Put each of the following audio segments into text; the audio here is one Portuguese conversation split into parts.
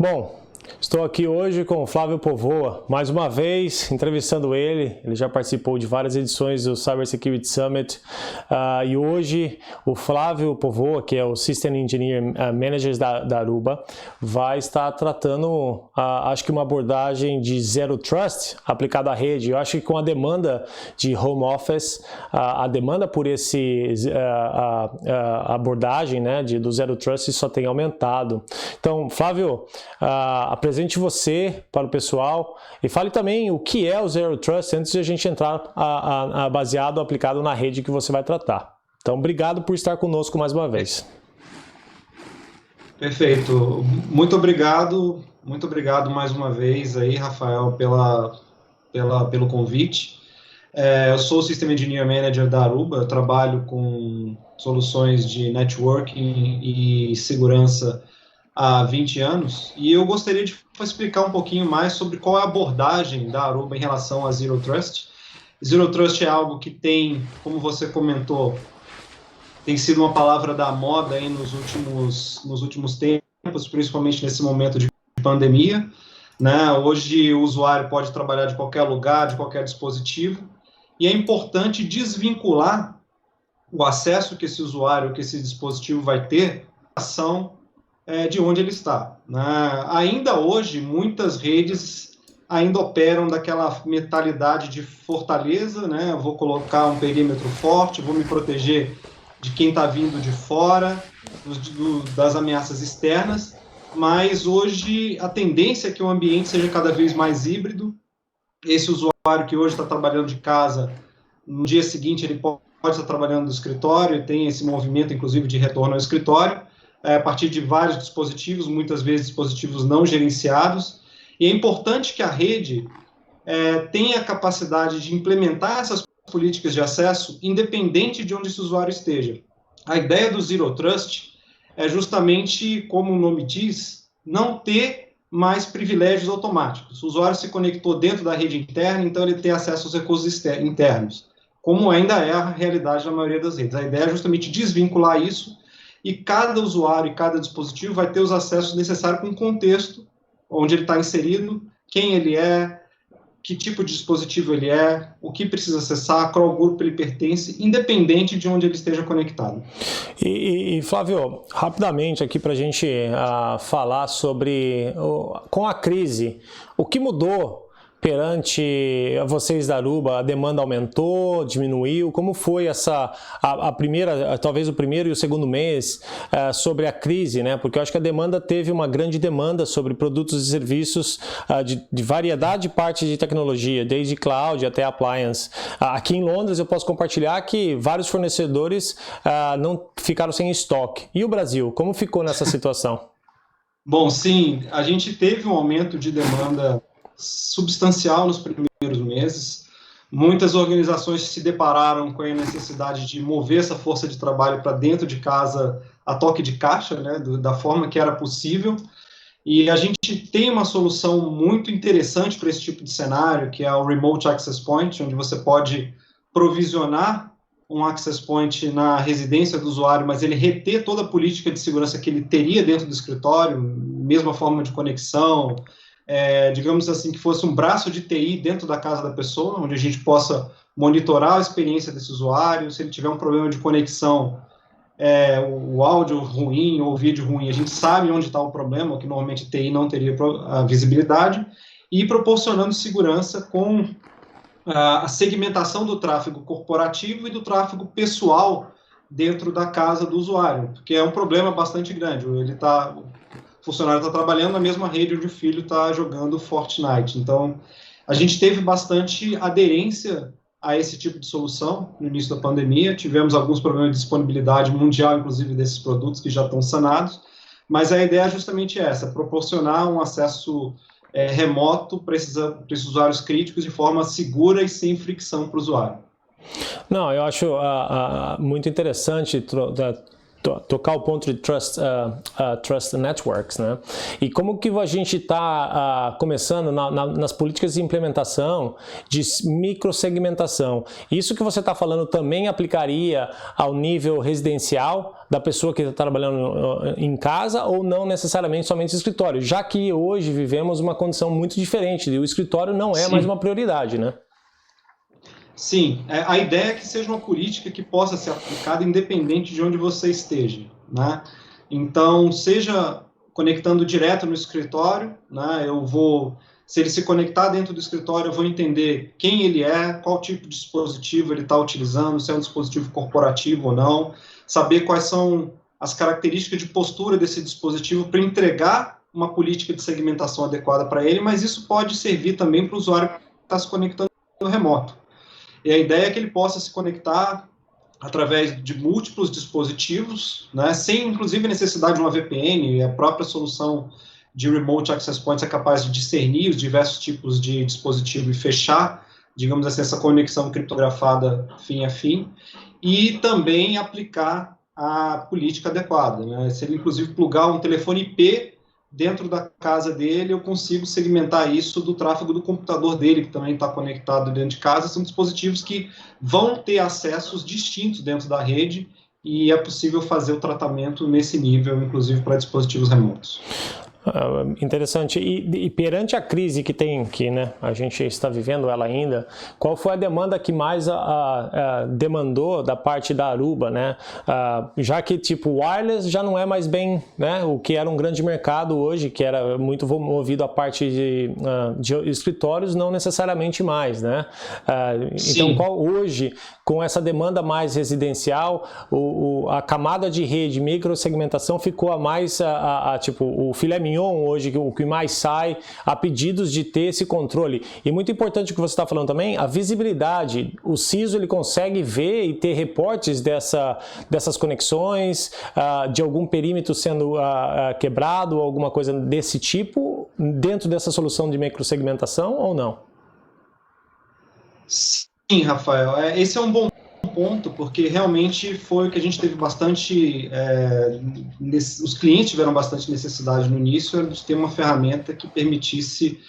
Bom, estou aqui hoje com o Flávio Povoa, mais uma vez entrevistando ele. Ele já participou de várias edições do Cyber Security Summit e hoje o Flávio Povoa, que é o System Engineer Manager da Aruba, vai estar tratando, acho que uma abordagem de Zero Trust aplicada à rede. Eu acho que com a demanda de home office, a demanda por a abordagem, né, do Zero Trust só tem aumentado. Então, Flávio, apresente você para o pessoal e fale também o que é o Zero Trust antes de a gente entrar baseado, aplicado na rede que você vai tratar. Então, obrigado por estar conosco mais uma vez. Perfeito. Muito obrigado mais uma vez aí, Rafael, pelo convite. Eu sou o System Engineer Manager da Aruba, eu trabalho com soluções de networking e segurança há 20 anos, e eu gostaria de explicar um pouquinho mais sobre qual é a abordagem da Aruba em relação a Zero Trust. Zero Trust é algo que tem, como você comentou, tem sido uma palavra da moda aí nos últimos tempos, principalmente nesse momento de pandemia, né? Hoje o usuário pode trabalhar de qualquer lugar, de qualquer dispositivo, e é importante desvincular o acesso que esse usuário, que esse dispositivo vai ter, ação de onde ele está, né? Ainda hoje, muitas redes ainda operam daquela mentalidade de fortaleza, né? Eu vou colocar um perímetro forte, vou me proteger de quem está vindo de fora, das ameaças externas, mas hoje a tendência é que o ambiente seja cada vez mais híbrido. Esse usuário que hoje está trabalhando de casa, no dia seguinte ele pode estar trabalhando no escritório, e tem esse movimento, inclusive, de retorno ao escritório, a partir de vários dispositivos, muitas vezes dispositivos não gerenciados, e é importante que a rede tenha a capacidade de implementar essas políticas de acesso independente de onde esse usuário esteja. A ideia do Zero Trust é justamente, como o nome diz, não ter mais privilégios automáticos. O usuário se conectou dentro da rede interna, então ele tem acesso aos recursos internos, como ainda é a realidade na maioria das redes. A ideia é justamente desvincular isso, e cada usuário e cada dispositivo vai ter os acessos necessários com o contexto onde ele está inserido, quem ele é, que tipo de dispositivo ele é, o que precisa acessar, qual grupo ele pertence, independente de onde ele esteja conectado. E Flávio, rapidamente aqui para a gente falar sobre, com a crise, o que mudou perante vocês da Aruba? A demanda aumentou, diminuiu? Como foi a primeira, talvez o primeiro e o segundo mês sobre a crise, né? Porque eu acho que a demanda teve uma grande demanda sobre produtos e serviços de variedade de partes de tecnologia, desde cloud até appliance. Aqui em Londres eu posso compartilhar que vários fornecedores não ficaram sem estoque. E o Brasil, como ficou nessa situação? Bom, sim, a gente teve um aumento de demanda substancial nos primeiros meses. Muitas organizações se depararam com a necessidade de mover essa força de trabalho para dentro de casa a toque de caixa, né, da forma que era possível. E a gente tem uma solução muito interessante para esse tipo de cenário, que é o Remote Access Point, onde você pode provisionar um access point na residência do usuário, mas ele reter toda a política de segurança que ele teria dentro do escritório, mesma forma de conexão, digamos assim, que fosse um braço de TI dentro da casa da pessoa, onde a gente possa monitorar a experiência desse usuário. Se ele tiver um problema de conexão, o áudio ruim ou o vídeo ruim, a gente sabe onde está o problema, que normalmente a TI não teria a visibilidade, e proporcionando segurança com a segmentação do tráfego corporativo e do tráfego pessoal dentro da casa do usuário, que é um problema bastante grande. O funcionário está trabalhando na mesma rede onde o filho está jogando Fortnite. Então, a gente teve bastante aderência a esse tipo de solução no início da pandemia. Tivemos alguns problemas de disponibilidade mundial, inclusive, desses produtos que já estão sanados, mas a ideia é justamente essa, proporcionar um acesso remoto para esses usuários críticos de forma segura e sem fricção para o usuário. Não, eu acho muito interessante tocar o ponto de Trust Networks, né? E como que a gente está começando nas políticas de implementação de microsegmentação. Isso que você está falando também aplicaria ao nível residencial da pessoa que está trabalhando em casa ou não necessariamente somente no escritório, já que hoje vivemos uma condição muito diferente e o escritório não é mais uma prioridade, né? Sim, a ideia é que seja uma política que possa ser aplicada independente de onde você esteja, né? Então, seja conectando direto no escritório, né? Se ele se conectar dentro do escritório, eu vou entender quem ele é, qual tipo de dispositivo ele está utilizando, se é um dispositivo corporativo ou não, saber quais são as características de postura desse dispositivo para entregar uma política de segmentação adequada para ele, mas isso pode servir também para o usuário que está se conectando no remoto. E a ideia é que ele possa se conectar através de múltiplos dispositivos, né, sem inclusive a necessidade de uma VPN. A própria solução de Remote Access Points é capaz de discernir os diversos tipos de dispositivo e fechar, digamos assim, essa conexão criptografada fim a fim, e também aplicar a política adequada, né? Se ele inclusive plugar um telefone IP dentro da casa dele, eu consigo segmentar isso do tráfego do computador dele, que também está conectado dentro de casa. São dispositivos que vão ter acessos distintos dentro da rede e é possível fazer o tratamento nesse nível, inclusive para dispositivos remotos. Interessante. E perante a crise que tem aqui, né, a gente está vivendo ela ainda, qual foi a demanda que mais demandou da parte da Aruba, né? Já que tipo wireless já não é mais bem, né, o que era um grande mercado hoje, que era muito movido a parte de escritórios, não necessariamente mais, né? Então, qual hoje, com essa demanda mais residencial, a camada de rede, microsegmentação ficou a mais, tipo, o filé mignon hoje, o que mais sai, a pedidos de ter esse controle. E muito importante o que você está falando também, a visibilidade. O CISO ele consegue ver e ter reportes dessas conexões, de algum perímetro sendo quebrado, alguma coisa desse tipo, dentro dessa solução de microsegmentação ou não? Sim, Rafael. Esse é um bom ponto, porque realmente foi o que a gente teve bastante, os clientes tiveram bastante necessidade no início, de ter uma ferramenta que permitisse,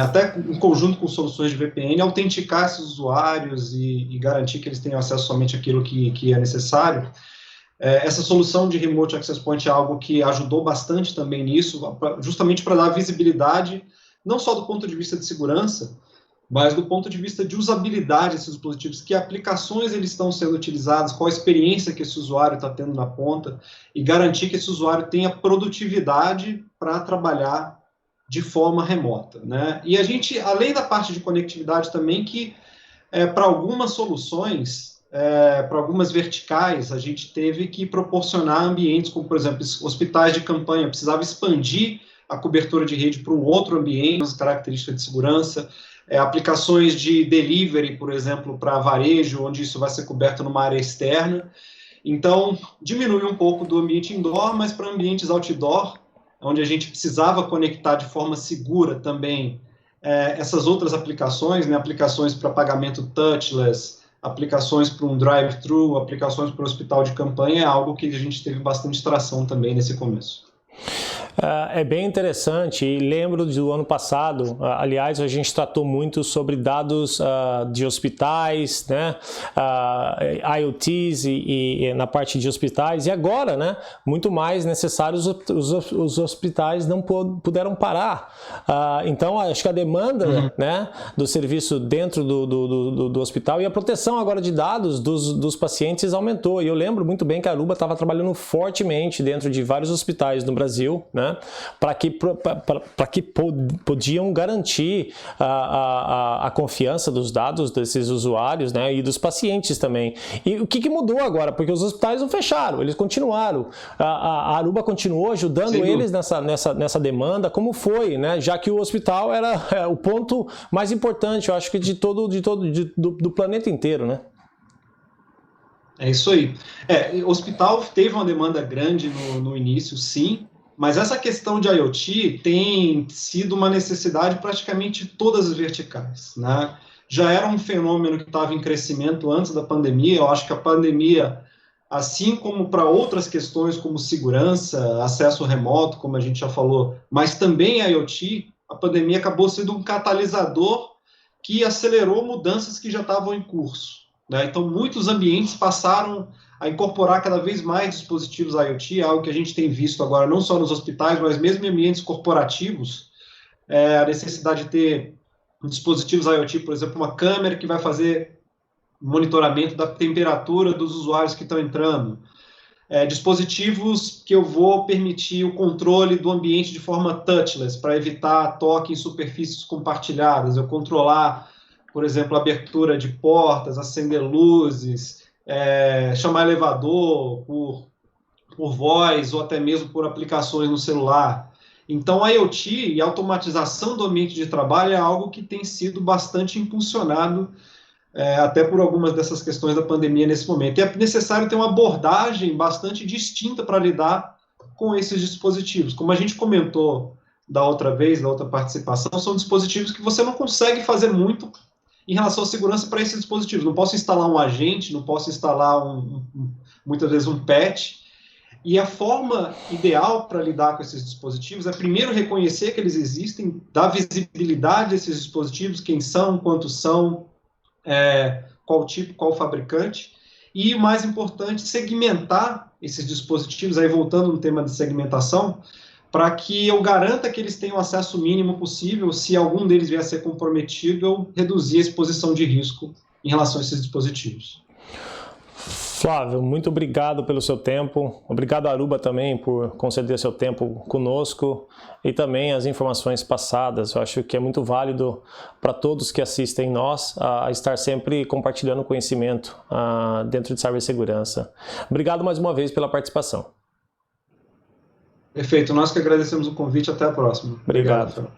até em conjunto com soluções de VPN, autenticar esses usuários e garantir que eles tenham acesso somente àquilo que é necessário. Essa solução de Remote Access Point é algo que ajudou bastante também nisso, justamente para dar visibilidade, não só do ponto de vista de segurança, mas do ponto de vista de usabilidade desses dispositivos, que aplicações eles estão sendo utilizados, qual a experiência que esse usuário está tendo na ponta, e garantir que esse usuário tenha produtividade para trabalhar de forma remota, né? E a gente, além da parte de conectividade também, que para algumas soluções, para algumas verticais, a gente teve que proporcionar ambientes, como por exemplo, hospitais de campanha, precisava expandir a cobertura de rede para um outro ambiente, as características de segurança, aplicações de delivery, por exemplo, para varejo, onde isso vai ser coberto numa área externa. Então, diminui um pouco do ambiente indoor, mas para ambientes outdoor, onde a gente precisava conectar de forma segura também essas outras aplicações, né, aplicações para pagamento touchless, aplicações para um drive-thru, aplicações para o hospital de campanha, é algo que a gente teve bastante tração também nesse começo. É bem interessante e lembro do ano passado, aliás, a gente tratou muito sobre dados de hospitais, né, IoTs e na parte de hospitais, e agora, né, muito mais necessários os hospitais não puderam parar. Então, acho que a demanda né, do serviço dentro do hospital e a proteção agora de dados dos pacientes aumentou. E eu lembro muito bem que a Aruba estava trabalhando fortemente dentro de vários hospitais no Brasil, né, para que podiam garantir a confiança dos dados desses usuários, né, e dos pacientes também. E o que mudou agora? Porque os hospitais não fecharam, eles continuaram. A Aruba continuou ajudando eles nessa demanda. Como foi, né? Já que o hospital era o ponto mais importante, eu acho que do planeta inteiro, né? É isso aí. O hospital teve uma demanda grande no início, sim, mas essa questão de IoT tem sido uma necessidade praticamente de todas as verticais, né? Já era um fenômeno que estava em crescimento antes da pandemia. Eu acho que a pandemia assim como para outras questões como segurança, acesso remoto, como a gente já falou, mas também IoT, a pandemia acabou sendo um catalisador que acelerou mudanças que já estavam em curso, né? Então, muitos ambientes passaram a incorporar cada vez mais dispositivos IoT, algo que a gente tem visto agora não só nos hospitais, mas mesmo em ambientes corporativos, a necessidade de ter dispositivos IoT, por exemplo, uma câmera que vai fazer monitoramento da temperatura dos usuários que estão entrando, dispositivos que eu vou permitir o controle do ambiente de forma touchless, para evitar toque em superfícies compartilhadas, eu controlar, por exemplo, a abertura de portas, acender luzes, chamar elevador por voz ou até mesmo por aplicações no celular. Então, a IoT e a automatização do ambiente de trabalho é algo que tem sido bastante impulsionado até por algumas dessas questões da pandemia nesse momento. E é necessário ter uma abordagem bastante distinta para lidar com esses dispositivos. Como a gente comentou da outra vez, da outra participação, são dispositivos que você não consegue fazer muito em relação à segurança para esses dispositivos. Não posso instalar um agente, não posso instalar muitas vezes um patch. E a forma ideal para lidar com esses dispositivos é primeiro reconhecer que eles existem, dar visibilidade a esses dispositivos, quem são, quantos são, qual tipo, qual fabricante, e o mais importante, segmentar esses dispositivos, aí voltando no tema de segmentação, para que eu garanta que eles tenham o acesso mínimo possível. Se algum deles vier a ser comprometido, eu reduzir a exposição de risco em relação a esses dispositivos. Flávio, muito obrigado pelo seu tempo, obrigado Aruba também por conceder seu tempo conosco e também as informações passadas. Eu acho que é muito válido para todos que assistem nós a estar sempre compartilhando conhecimento dentro de cibersegurança. Obrigado mais uma vez pela participação. Perfeito, nós que agradecemos o convite, até a próxima. Obrigado.